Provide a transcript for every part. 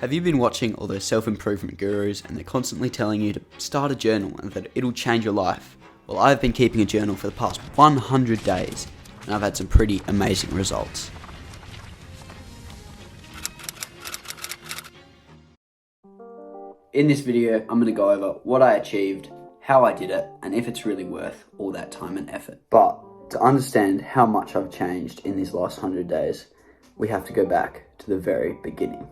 Have you been watching all those self-improvement gurus and they're constantly telling you to start a journal and that it'll change your life? Well, I've been keeping a journal for the past 100 days and I've had some pretty amazing results. In this video, I'm going to go over what I achieved, how I did it, and if it's really worth all that time and effort. But to understand how much I've changed in these last 100 days, we have to go back to the very beginning.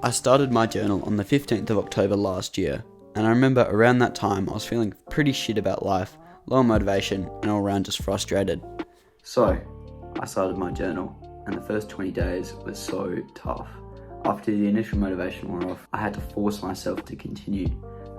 I started my journal on the 15th of October last year, and I remember around that time I was feeling pretty shit about life, low on motivation, and all around just frustrated. So, I started my journal, and the first 20 days was so tough. After the initial motivation wore off, I had to force myself to continue,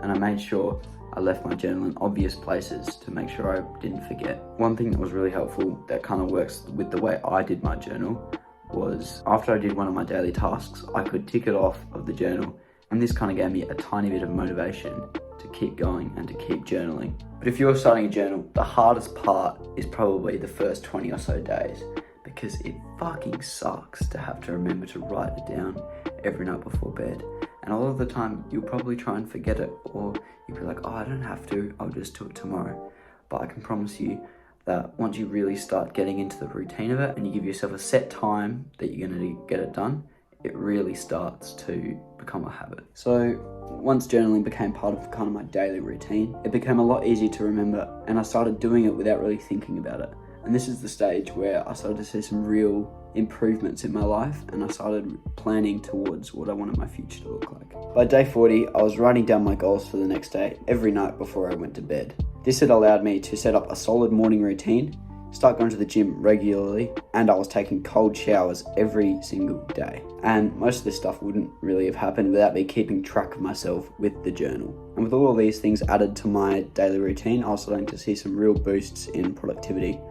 and I made sure I left my journal in obvious places to make sure I didn't forget. One thing that was really helpful that kind of works with the way I did my journal was after I did one of my daily tasks, I could tick it off of the journal, and this kind of gave me a tiny bit of motivation to keep going and to keep journaling. But if you're starting a journal, the hardest part is probably the first 20 or so days, because it fucking sucks to have to remember to write it down every night before bed. And a lot of the time, you'll probably try and forget it, or you'll be like, oh, I don't have to, I'll just do it tomorrow. But I can promise you that once you really start getting into the routine of it and you give yourself a set time that you're going to get it done, it really starts to become a habit. So once journaling became part of kind of my daily routine, it became a lot easier to remember, and I started doing it without really thinking about it. And this is the stage where I started to see some real improvements in my life, and I started planning towards what I wanted my future to look like. By day 40, I was writing down my goals for the next day every night before I went to bed. This had allowed me to set up a solid morning routine, start going to the gym regularly, and I was taking cold showers every single day. And most of this stuff wouldn't really have happened without me keeping track of myself with the journal. And with all of these things added to my daily routine, I was starting to see some real boosts in productivity.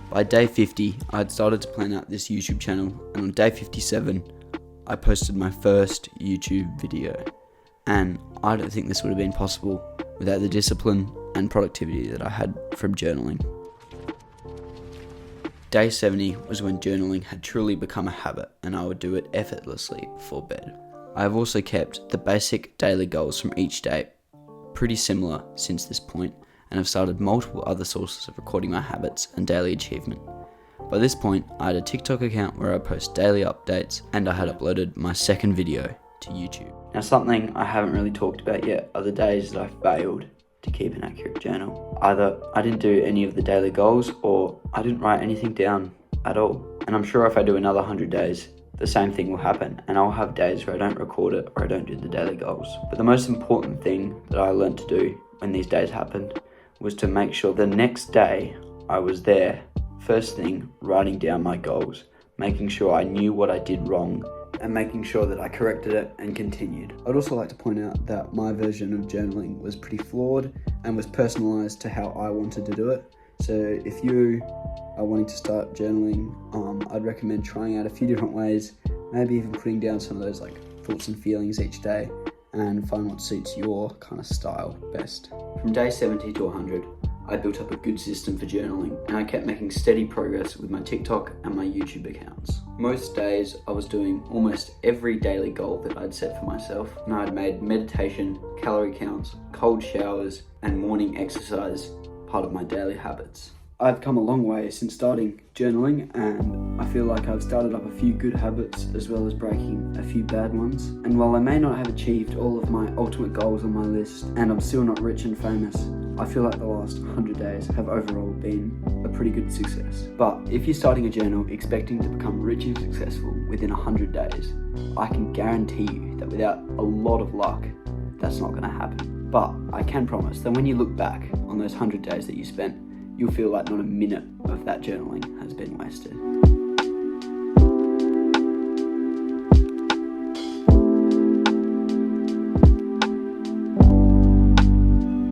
By day 50, I had started to plan out this YouTube channel, and on day 57, I posted my first YouTube video. And I don't think this would have been possible without the discipline and productivity that I had from journaling. Day 70 was when journaling had truly become a habit, and I would do it effortlessly before bed. I have also kept the basic daily goals from each day pretty similar since this point, and have started multiple other sources of recording my habits and daily achievement. By this point, I had a TikTok account where I post daily updates, and I had uploaded my second video to YouTube. Now, something I haven't really talked about yet are the days that I failed to keep an accurate journal. Either I didn't do any of the daily goals, or I didn't write anything down at all. And I'm sure if I do another 100 days, the same thing will happen, and I'll have days where I don't record it or I don't do the daily goals. But the most important thing that I learned to do when these days happened was to make sure the next day I was there, first thing, writing down my goals, making sure I knew what I did wrong, and making sure that I corrected it and continued. I'd also like to point out that my version of journaling was pretty flawed and was personalised to how I wanted to do it. So if you are wanting to start journaling, I'd recommend trying out a few different ways, maybe even putting down some of those like thoughts and feelings each day, and find what suits your kind of style best. From day 70 to 100, I built up a good system for journaling, and I kept making steady progress with my TikTok and my YouTube accounts. Most days I was doing almost every daily goal that I'd set for myself, and I'd made meditation, calorie counts, cold showers, and morning exercise part of my daily habits. I've come a long way since starting journaling, and I feel like I've started up a few good habits as well as breaking a few bad ones. And while I may not have achieved all of my ultimate goals on my list, and I'm still not rich and famous, I feel like the last 100 days have overall been a pretty good success. But if you're starting a journal expecting to become rich and successful within 100 days, I can guarantee you that without a lot of luck, that's not going to happen. But I can promise that when you look back on those 100 days that you spent, you'll feel like not a minute of that journaling has been wasted.